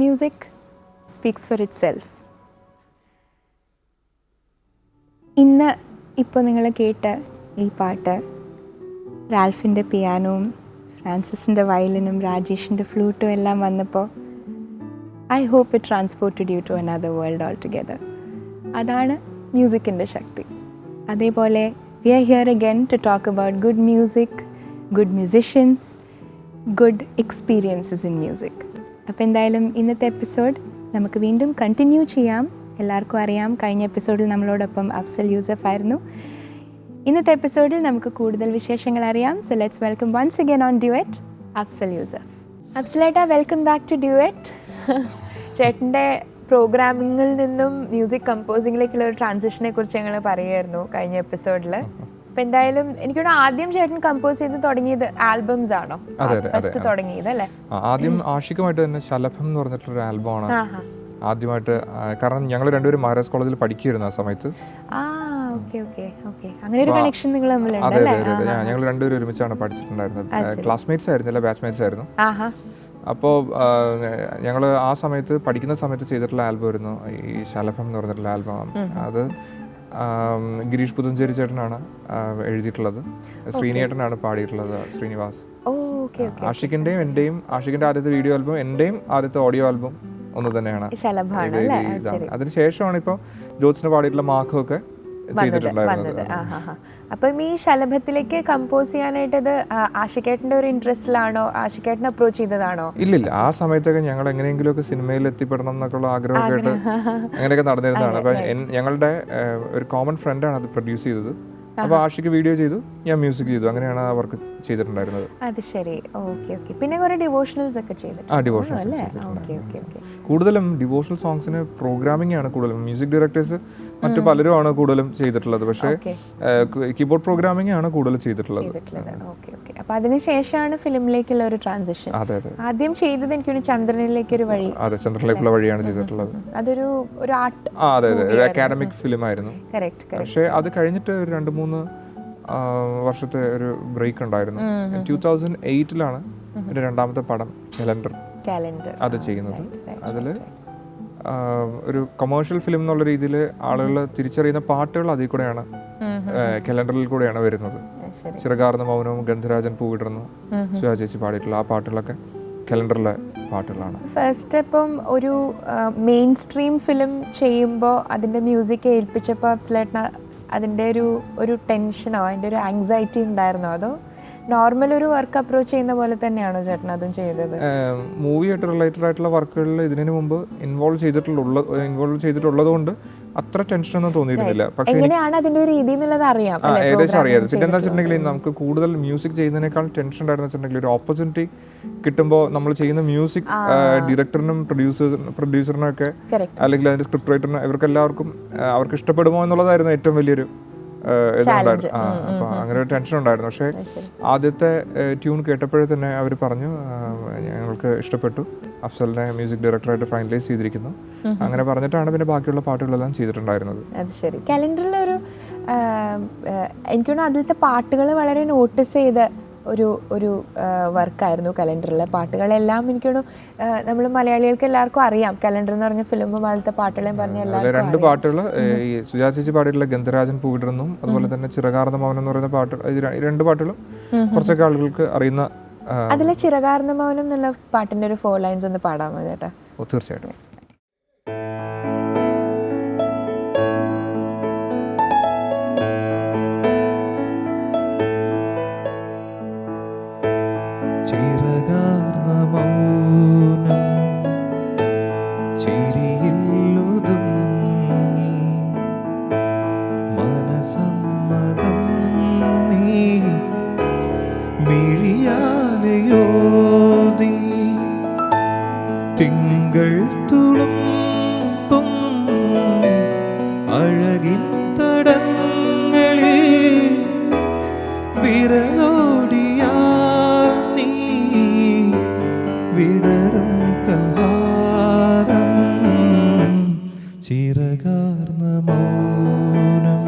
Music speaks for itself. ഇന്ന് ഇപ്പോൾ നിങ്ങൾ കേട്ട ഈ പാട്ട് റാൽഫിൻ്റെ പിയാനോവും ഫ്രാൻസിസിൻ്റെ വയലിനും രാജേഷിൻ്റെ ഫ്ലൂട്ടും എല്ലാം വന്നപ്പോൾ I hope it transported you to another world all together. അതാണ് മ്യൂസിക്കിൻ്റെ ശക്തി. അതേപോലെ we are here again to talk about good music, good musicians, good experiences in music. അപ്പോൾ എന്തായാലും ഇന്നത്തെ എപ്പിസോഡ് നമുക്ക് വീണ്ടും കണ്ടിന്യൂ ചെയ്യാം. എല്ലാവർക്കും അറിയാം, കഴിഞ്ഞ എപ്പിസോഡിൽ നമ്മളോടൊപ്പം അഫ്സൽ യൂസഫ് ആയിരുന്നു. ഇന്നത്തെ എപ്പിസോഡിൽ നമുക്ക് കൂടുതൽ വിശേഷങ്ങൾ അറിയാം. So let's welcome once again on duet Afsal Yusuf. അഫ്സലേട്ടാ, വെൽക്കം ബാക്ക് ടു ഡ്യുവറ്റ്. ചേട്ടൻ്റെ പ്രോഗ്രാമിങ്ങിൽ നിന്നും മ്യൂസിക് കമ്പോസിങ്ങിലേക്കുള്ള ഒരു ട്രാൻസിഷനെ കുറിച്ച് ഞങ്ങൾ പറയുമായിരുന്നു കഴിഞ്ഞ എപ്പിസോഡിൽ. അപ്പം എന്തായാലും എനിക്കിവിടെ ആദ്യം ചേട്ടൻ കമ്പോസ് ചെയ്ത് തുടങ്ങിയത് ആൽബംസ് ആണോ? ഫസ്റ്റ് തുടങ്ങിയത് അല്ലേ? ആദ്യം ആഷിക്കുമായിട്ട് തന്നെ ശലഭം എന്ന് പറഞ്ഞിട്ടുള്ളൊരു ആൽബമാണ് ആദ്യമായിട്ട്. കാരണം ഞങ്ങൾ രണ്ടുപേരും മഹാരാജ് കോളേജിൽ പഠിക്കുകയായിരുന്നു ആ സമയത്ത്. അങ്ങനെ ഒരു കണക്ഷൻ നിങ്ങൾ തമ്മിലുണ്ട്? അതെ അതെ അതെ, ഞങ്ങൾ രണ്ടുപേരും ഒരുമിച്ചാണ് പഠിച്ചിട്ടുണ്ടായിരുന്നത്. ക്ലാസ്മേറ്റ്സ് ആയിരുന്നില്ല, ബാച്ച്മേറ്റ്സ് ആയിരുന്നു. അപ്പോൾ ഞങ്ങൾ ആ സമയത്ത് പഠിക്കുന്ന സമയത്ത് ചെയ്തിട്ടുള്ള ആൽബം ആയിരുന്നു ഈ ശലഭം എന്ന് പറഞ്ഞിട്ടുള്ള ആൽബം. അത് ഗിരീഷ് പുതഞ്ചേരി ചേട്ടനാണ് എഴുതിയിട്ടുള്ളത്, ശ്രീനിയേട്ടനാണ് പാടിയിട്ടുള്ളത്, ശ്രീനിവാസ്. ആഷിക്കിൻ്റെയും എൻ്റെയും, ആഷിക്കിൻ്റെ ആദ്യത്തെ വീഡിയോ ആൽബം, എൻ്റെയും ആദ്യത്തെ ഓഡിയോ ആൽബം ഒന്ന് തന്നെയാണ്. അതിനുശേഷമാണ് ഇപ്പോൾ ജോത്സിന് പാടിയിട്ടുള്ള മാഖൊക്കെ ചെയ്തിട്ടുണ്ടായിരുന്നത്. അപ്പം ഈ ശലഭത്തിലേക്ക് കമ്പോസ് ചെയ്യാനായിട്ടത് ആഷിക്കേട്ടൻ്റെ ഒരു ഇൻട്രസ്റ്റിലാണോ, ആഷിക്കേട്ടൻ അപ്രോച്ച് ചെയ്തതാണോ? ഇല്ലില്ല, ആ സമയത്തൊക്കെ ഞങ്ങൾ എങ്ങനെയെങ്കിലുമൊക്കെ സിനിമയിൽ എത്തിപ്പെടണം എന്നൊക്കെയുള്ള ആഗ്രഹമൊക്കെ ആയിട്ട് അങ്ങനെയൊക്കെ നടന്നിരുന്നതാണ്. അപ്പം ഞങ്ങളുടെ ഒരു കോമൺ ഫ്രണ്ടാണ് അത് പ്രൊഡ്യൂസ് ചെയ്തത്. അപ്പോൾ ആഷിക്ക് വീഡിയോ ചെയ്തു, ഞാൻ മ്യൂസിക് ചെയ്തു, അങ്ങനെയാണ് ആ വർക്ക് ചെയ്തിട്ടുണ്ടായിരുന്നത്. അത് ശരി, ഓക്കെ ഓക്കെ. പിന്നെ കുറേ ഡിവോഷണൽസ് ഒക്കെ കൂടുതലും ഡിവോഷണൽ സോങ്സിന് പ്രോഗ്രാമിംഗ് ആണ് കൂടുതലും. മ്യൂസിക് ഡയറക്ടേഴ്സ് മറ്റു പലരും ആണ് കൂടുതലും ചെയ്തിട്ടുള്ളത്, പക്ഷേ കീബോർഡ് പ്രോഗ്രാമിംഗ് ആണ് കൂടുതൽ ചെയ്തിട്ടുള്ളത്. അപ്പോൾ അതിനുശേഷമാണ് ഫിലിമിലേക്കുള്ള ഒരു ട്രാൻസിഷൻ. ആദ്യം ചെയ്തത് എനിക്കൊരു ചന്ദ്രനിലേക്ക് ഒരു വഴി. അതെ, ചന്ദ്രനിലേക്കുള്ള വഴിയാണ് ചെയ്തിട്ടുള്ളത്. അതൊരു ആർട്ട്, അതെ അതെ, ഒരു അക്കാഡമിക് ഫിലിം ആയിരുന്നു. പക്ഷേ അത് കഴിഞ്ഞിട്ട് ഒരു 2-3 വർഷത്തെ ഒരു ബ്രേക്ക് ഉണ്ടായിരുന്നു. 2008 എൻ്റെ രണ്ടാമത്തെ പടം കലണ്ടർ കാലണ്ടർ അത് ചെയ്യുന്നത്. അതിൽ ഒരു കൊമേഴ്ഷ്യൽ ഫിലിം എന്നുള്ള രീതിയിൽ ആളുകൾ തിരിച്ചറിയുന്ന പാട്ടുകൾ അതിൽ കൂടെയാണ്, കലണ്ടറിൽ കൂടെയാണ് വരുന്നത്. ചിറകാർന്ന മൗനവും ഗന്ധരാജൻ പൂവിടുന്നു സുജാ ചേച്ചി പാടിയിട്ടുള്ള ആ പാട്ടുകളൊക്കെ കലണ്ടറിലെ പാട്ടുകളാണ്. ഫസ്റ്റ് ഇപ്പം ഒരു മെയിൻ സ്ട്രീം ഫിലിം ചെയ്യുമ്പോൾ അതിൻ്റെ മ്യൂസിക് ഏൽപ്പിച്ചപ്പോൾ അഫ്സലേട്ടന് അതിൻ്റെ ഒരു ടെൻഷനോ അതിൻ്റെ ഒരു ആങ്സൈറ്റി ഉണ്ടായിരുന്നോ, അതോ നോർമൽ ഒരു വർക്ക് അപ്രോച്ച് ചെയ്യുന്ന പോലെ തന്നെയാണോ ചേട്ടൻ അതും ചെയ്തത്? മൂവിയായിട്ട് റിലേറ്റഡ് ആയിട്ടുള്ള വർക്കുകളിൽ ഇതിനു മുമ്പ് ഇൻവോൾവ് ചെയ്തിട്ടുള്ളത് കൊണ്ട് അത്ര ടെൻഷനൊന്നും തോന്നിയിരുന്നില്ല. പക്ഷേ എങ്ങനെയാണ് അതിന്റെ ഒരു രീതി എന്നുള്ളത് അറിയാം, ഏകദേശം അറിയാം. പിന്നെ എന്താ വെച്ചിട്ടുണ്ടെങ്കിൽ നമുക്ക് കൂടുതൽ മ്യൂസിക് ചെയ്യുന്നതിനേക്കാൾ ടെൻഷൻ ഉണ്ടായിരുന്നു വെച്ചിട്ടുണ്ടെങ്കിൽ ഒരു ഓപ്പർച്യൂണിറ്റി കിട്ടുമ്പോൾ നമ്മൾ ചെയ്യുന്ന മ്യൂസിക് ഡയറക്ടറിനും പ്രൊഡ്യൂസറിനും ഒക്കെ അല്ലെങ്കിൽ അതിന്റെ സ്ക്രിപ്റ്റ് റൈറ്ററിനും ഇവർക്കെല്ലാവർക്കും അവർക്ക് ഇഷ്ടപ്പെടുമോ എന്നുള്ളതായിരുന്നു ഏറ്റവും വലിയൊരു ഇതുണ്ടായിരുന്നു. അപ്പൊ അങ്ങനെ ഒരു ടെൻഷൻ ഉണ്ടായിരുന്നു. പക്ഷേ ആദ്യത്തെ ട്യൂൺ കേട്ടപ്പോഴേ തന്നെ അവർ പറഞ്ഞു ഞങ്ങൾക്ക് ഇഷ്ടപ്പെട്ടു, അഫ്സലിനെ മ്യൂസിക് ഡയറക്ടറായിട്ട് ഫൈനലൈസ് ചെയ്തിരിക്കുന്നു. അങ്ങനെ പറഞ്ഞിട്ടാണ് പിന്നെ ബാക്കിയുള്ള പാട്ടുകളെല്ലാം ചെയ്തിട്ടുണ്ടായിരുന്നത്. അത് ശരി. കലണ്ടറിൽ ഒരു എനിക്ക് തോന്നുന്നു അതിലത്തെ പാട്ടുകൾ വളരെ നോട്ടീസ് ചെയ്ത ഒരു വർക്കായിരുന്നു കലണ്ടറിലെ പാട്ടുകളെല്ലാം. എനിക്ക് തോന്നുന്നു നമ്മൾ മലയാളികൾക്ക് എല്ലാവർക്കും അറിയാം കലണ്ടർ എന്ന് പറഞ്ഞ ഫിലിം പോലത്തെ പാട്ടുകളെയും പറഞ്ഞ എല്ലാവർക്കും. രണ്ട് പാട്ടുകൾ ഈ സുജാ ചേച്ചി പാടിയിട്ടുള്ള ഗന്ധരാജൻ പൂവിടുന്നു, അതുപോലെ തന്നെ ചിറകാർന്ന മൗനം എന്ന് പറയുന്ന പാട്ട്, രണ്ട് പാട്ടുകളും കുറച്ചൊക്കെ ആളുകൾക്ക് അറിയുന്ന. അതിലെ ചിറകാർന്ന മൗനം എന്നുള്ള പാട്ടിന്റെ ഒരു 4 ലൈൻസ് ഒന്ന് പാടാമോ ചേട്ടാ? ഓ തീർച്ചയായിട്ടും. ചിറകാർന്ന മൗനം ചിരിയില്ലൊതുങ്ങി മനസമ്മതം നീ മിഴിയാലയോതി തിങ്കൾ തുളുമ്പും അഴകിൻ തടങ്ങളിൽ വിരലോടിയാൽ നീ വിടരും കൽഹാരം ചിറകാർന്ന മൗനം.